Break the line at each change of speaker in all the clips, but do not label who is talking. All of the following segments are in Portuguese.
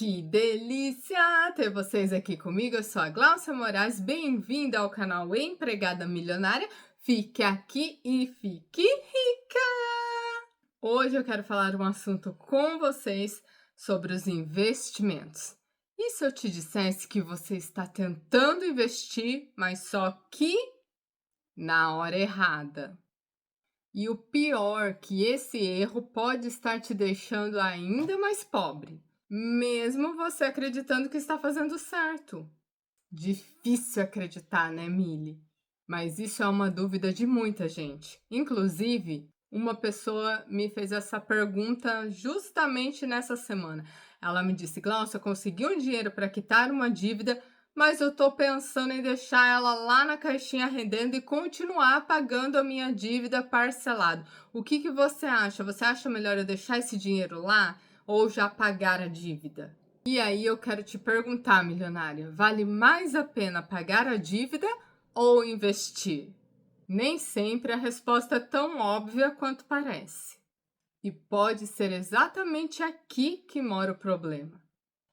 Que delícia ter vocês aqui comigo. Eu sou a Glaucia Moraes. Bem-vinda ao canal Empregada Milionária. Fique aqui e fique rica! Hoje eu quero falar um assunto com vocês sobre os investimentos. E se eu te dissesse que você está tentando investir, mas só que na hora errada? E o pior, que esse erro pode estar te deixando ainda mais pobre, mesmo você acreditando que está fazendo certo. Difícil acreditar, né, Mili? Mas isso é uma dúvida de muita gente. Inclusive, uma pessoa me fez essa pergunta justamente nessa semana. Ela me disse: Glaucia, eu consegui um dinheiro para quitar uma dívida, mas eu tô pensando em deixar ela lá na caixinha rendendo e continuar pagando a minha dívida parcelado. O que você acha? Você acha melhor eu deixar esse dinheiro lá ou já pagar a dívida? E aí eu quero te perguntar, milionária, vale mais a pena pagar a dívida ou investir? Nem sempre a resposta é tão óbvia quanto parece. E pode ser exatamente aqui que mora o problema.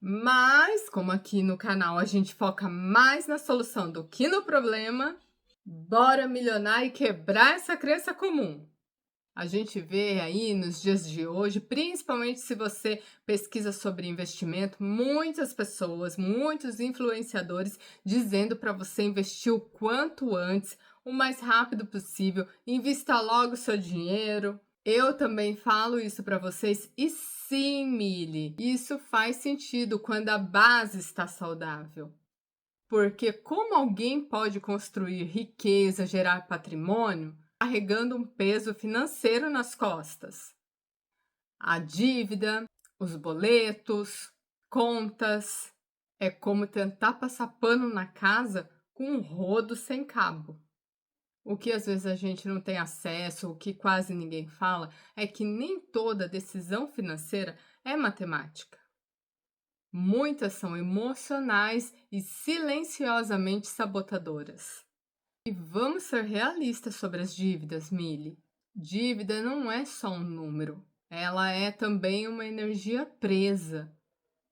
Mas, como aqui no canal a gente foca mais na solução do que no problema, bora milionar e quebrar essa crença comum. A gente vê aí nos dias de hoje, principalmente se você pesquisa sobre investimento, muitas pessoas, muitos influenciadores dizendo para você investir o quanto antes, o mais rápido possível, invista logo o seu dinheiro. Eu também falo isso para vocês e sim, Mili, isso faz sentido quando a base está saudável. Porque como alguém pode construir riqueza, gerar patrimônio, carregando um peso financeiro nas costas? A dívida, os boletos, contas, é como tentar passar pano na casa com um rodo sem cabo. O que às vezes a gente não tem acesso, o que quase ninguém fala, é que nem toda decisão financeira é matemática. Muitas são emocionais e silenciosamente sabotadoras. E vamos ser realistas sobre as dívidas, Mili. Dívida não é só um número, ela é também uma energia presa.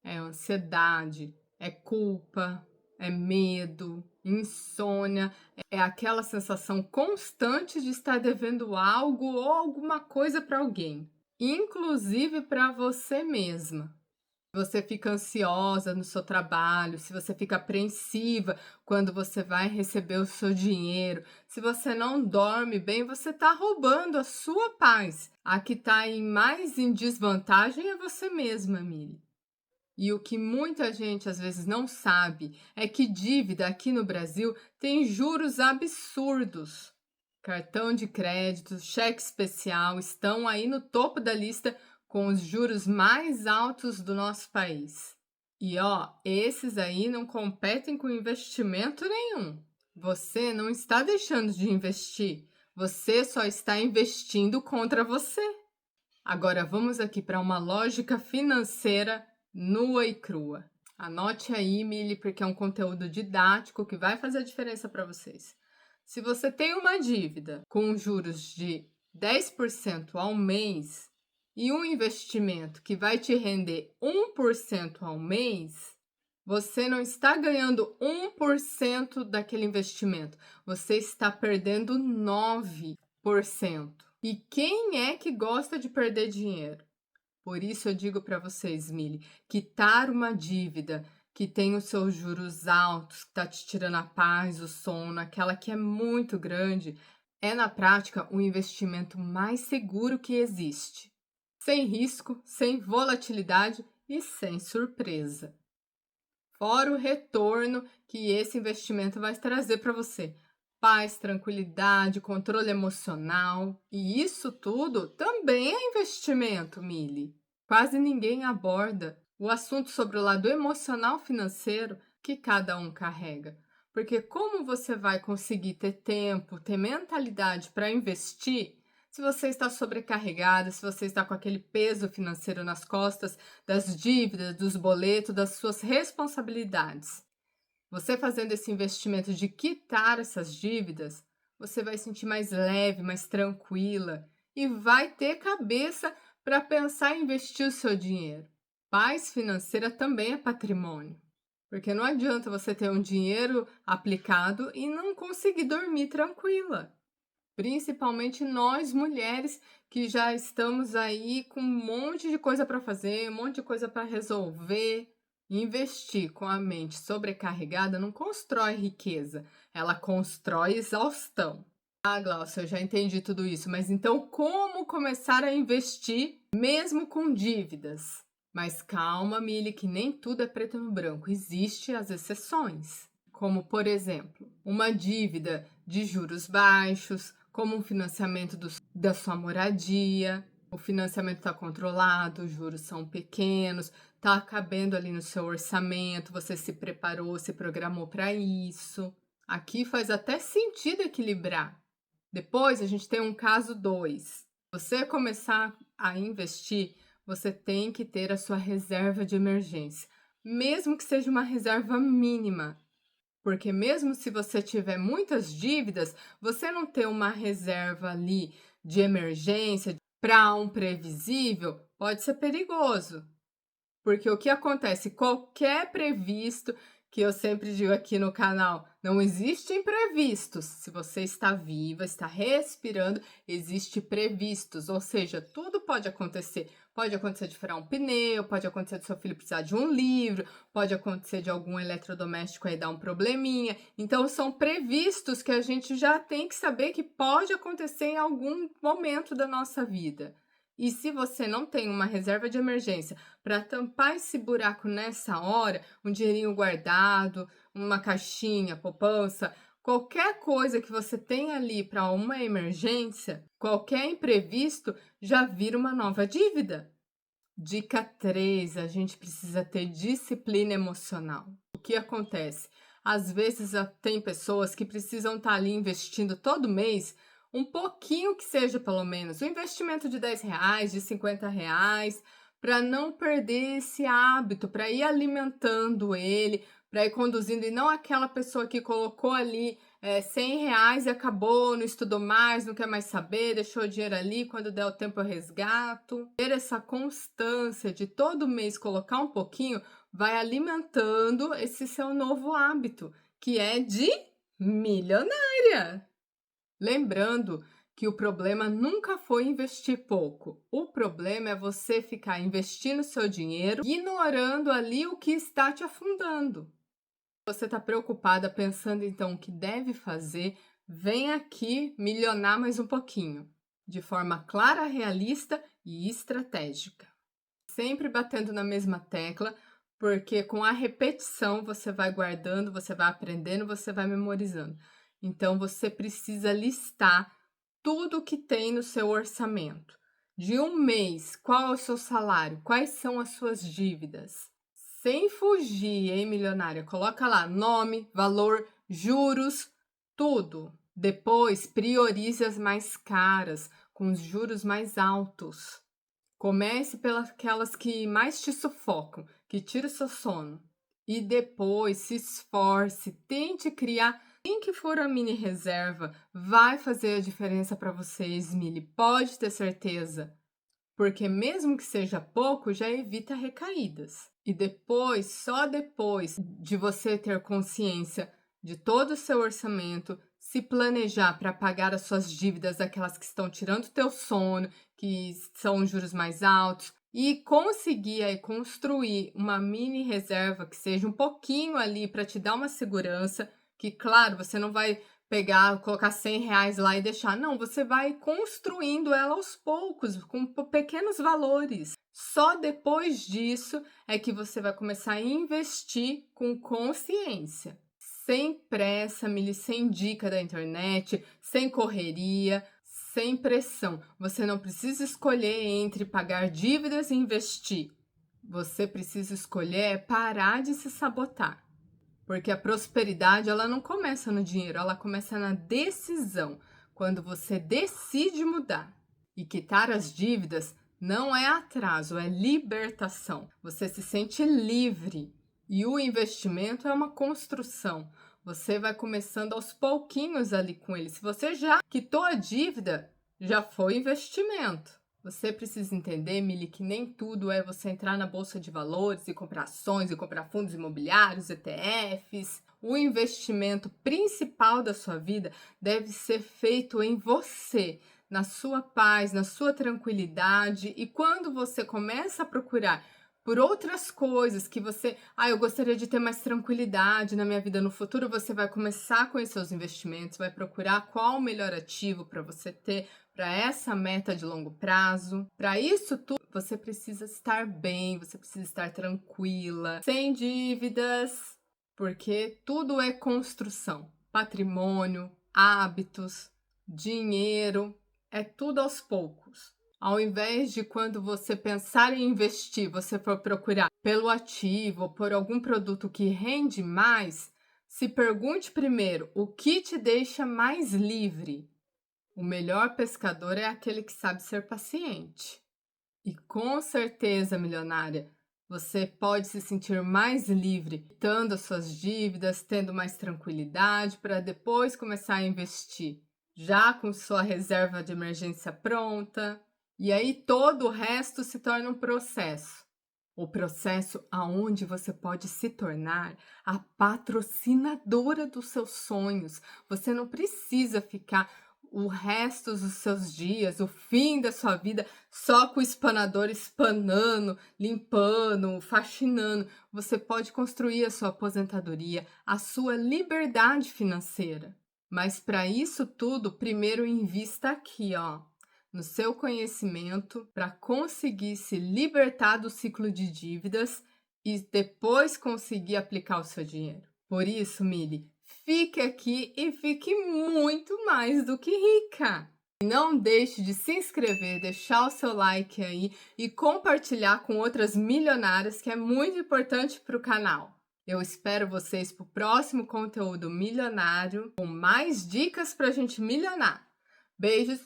É ansiedade, é culpa, é medo, insônia, é aquela sensação constante de estar devendo algo ou alguma coisa para alguém, inclusive para você mesma. Você fica ansiosa no seu trabalho, se você fica apreensiva quando você vai receber o seu dinheiro, se você não dorme bem, você está roubando a sua paz. A que está mais em desvantagem é você mesma, Mili. E o que muita gente às vezes não sabe é que dívida aqui no Brasil tem juros absurdos. Cartão de crédito, cheque especial estão aí no topo da lista com os juros mais altos do nosso país. E esses aí não competem com investimento nenhum. Você não está deixando de investir, você só está investindo contra você. Agora vamos aqui para uma lógica financeira nua e crua. Anote aí, Mili, porque é um conteúdo didático que vai fazer a diferença para vocês. Se você tem uma dívida com juros de 10% ao mês e um investimento que vai te render 1% ao mês, você não está ganhando 1% daquele investimento, você está perdendo 9%. E quem é que gosta de perder dinheiro? Por isso eu digo para vocês, Mili, quitar uma dívida que tem os seus juros altos, que está te tirando a paz, o sono, aquela que é muito grande, é na prática o investimento mais seguro que existe. Sem risco, sem volatilidade e sem surpresa. Fora o retorno que esse investimento vai trazer para você. Paz, tranquilidade, controle emocional. E isso tudo também é investimento, Mili. Quase ninguém aborda o assunto sobre o lado emocional financeiro que cada um carrega. Porque como você vai conseguir ter tempo, ter mentalidade para investir se você está sobrecarregada, se você está com aquele peso financeiro nas costas, das dívidas, dos boletos, das suas responsabilidades? Você fazendo esse investimento de quitar essas dívidas, você vai sentir mais leve, mais tranquila e vai ter cabeça para pensar em investir o seu dinheiro. Paz financeira também é patrimônio. Porque não adianta você ter um dinheiro aplicado e não conseguir dormir tranquila. Principalmente nós mulheres que já estamos aí com um monte de coisa para fazer, um monte de coisa para resolver. Investir com a mente sobrecarregada não constrói riqueza, ela constrói exaustão. Ah, Glaucia, eu já entendi tudo isso, mas então como começar a investir mesmo com dívidas? Mas calma, Mili, que nem tudo é preto no branco, existem as exceções. Como, por exemplo, uma dívida de juros baixos, como um financiamento da sua moradia. O financiamento está controlado, os juros são pequenos, está cabendo ali no seu orçamento, você se preparou, se programou para isso. Aqui faz até sentido equilibrar. Depois a gente tem um caso 2. Você começar a investir, você tem que ter a sua reserva de emergência, mesmo que seja uma reserva mínima. Porque mesmo se você tiver muitas dívidas, você não ter uma reserva ali de emergência para um previsível pode ser perigoso. Porque o que acontece? Qualquer previsto, que eu sempre digo aqui no canal, não existe imprevistos. Se você está viva, está respirando, existe previstos. Ou seja, tudo pode acontecer. Pode acontecer de furar um pneu, pode acontecer do seu filho precisar de um livro, pode acontecer de algum eletrodoméstico aí dar um probleminha. Então, são previstos que a gente já tem que saber que pode acontecer em algum momento da nossa vida. E se você não tem uma reserva de emergência para tampar esse buraco nessa hora, um dinheirinho guardado, uma caixinha, poupança, qualquer coisa que você tenha ali para uma emergência, qualquer imprevisto já vira uma nova dívida. Dica 3, a gente precisa ter disciplina emocional. O que acontece? Às vezes tem pessoas que precisam estar ali investindo todo mês um pouquinho que seja, pelo menos, um investimento de R$ 10, de R$ 50, para não perder esse hábito, para ir alimentando ele, para ir conduzindo, e não aquela pessoa que colocou ali R$ 100 e acabou, não estudou mais, não quer mais saber, deixou o dinheiro ali, quando der o tempo eu resgato. Ter essa constância de todo mês colocar um pouquinho vai alimentando esse seu novo hábito, que é de milionária. Lembrando que o problema nunca foi investir pouco. O problema é você ficar investindo seu dinheiro, ignorando ali o que está te afundando. Você está preocupada pensando então o que deve fazer, vem aqui milionar mais um pouquinho, de forma clara, realista e estratégica. Sempre batendo na mesma tecla, porque com a repetição você vai guardando, você vai aprendendo, você vai memorizando. Então você precisa listar tudo que tem no seu orçamento. De um mês, qual é o seu salário? Quais são as suas dívidas? Sem fugir, hein, milionária? Coloca lá nome, valor, juros, tudo. Depois, priorize as mais caras, com os juros mais altos. Comece pelas aquelas que mais te sufocam, que tiram o seu sono. E depois se esforce, tente criar. Nem que for a mini reserva, vai fazer a diferença para vocês, Mili. Pode ter certeza. Porque mesmo que seja pouco, já evita recaídas. E depois, só depois de você ter consciência de todo o seu orçamento, se planejar para pagar as suas dívidas, aquelas que estão tirando o teu sono, que são os juros mais altos, e conseguir aí construir uma mini reserva que seja um pouquinho ali para te dar uma segurança, que claro, você não vai pegar, colocar R$ 100 lá e deixar. Não, você vai construindo ela aos poucos, com pequenos valores. Só depois disso é que você vai começar a investir com consciência. Sem pressa, sem dica da internet, sem correria, sem pressão. Você não precisa escolher entre pagar dívidas e investir. Você precisa escolher parar de se sabotar. Porque a prosperidade, ela não começa no dinheiro, ela começa na decisão. Quando você decide mudar. E quitar as dívidas não é atraso, é libertação. Você se sente livre. E o investimento é uma construção. Você vai começando aos pouquinhos ali com ele. Se você já quitou a dívida, já foi investimento. Você precisa entender, Mili, que nem tudo é você entrar na bolsa de valores e comprar ações e comprar fundos imobiliários, ETFs. O investimento principal da sua vida deve ser feito em você, na sua paz, na sua tranquilidade. E quando você começa a procurar por outras coisas que você, eu gostaria de ter mais tranquilidade na minha vida no futuro, você vai começar a conhecer os investimentos, vai procurar qual o melhor ativo para você ter para essa meta de longo prazo. Para isso tudo, você precisa estar bem, você precisa estar tranquila, sem dívidas, porque tudo é construção, patrimônio, hábitos, dinheiro, é tudo aos poucos. Ao invés de quando você pensar em investir, você for procurar pelo ativo ou por algum produto que rende mais, se pergunte primeiro o que te deixa mais livre. O melhor pescador é aquele que sabe ser paciente. E com certeza, milionária, você pode se sentir mais livre, quitando as suas dívidas, tendo mais tranquilidade para depois começar a investir, já com sua reserva de emergência pronta. E aí todo o resto se torna um processo. O processo aonde você pode se tornar a patrocinadora dos seus sonhos. Você não precisa ficar o resto dos seus dias, o fim da sua vida, só com o espanador espanando, limpando, faxinando. Você pode construir a sua aposentadoria, a sua liberdade financeira. Mas para isso tudo, primeiro invista aqui, no seu conhecimento, para conseguir se libertar do ciclo de dívidas e depois conseguir aplicar o seu dinheiro. Por isso, Mili, fique aqui e fique muito mais do que rica. Não deixe de se inscrever, deixar o seu like aí e compartilhar com outras milionárias, que é muito importante para o canal. Eu espero vocês para o próximo conteúdo milionário, com mais dicas para a gente milionar. Beijos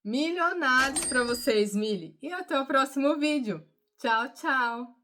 milionários para vocês, Mili. E até o próximo vídeo. Tchau, tchau!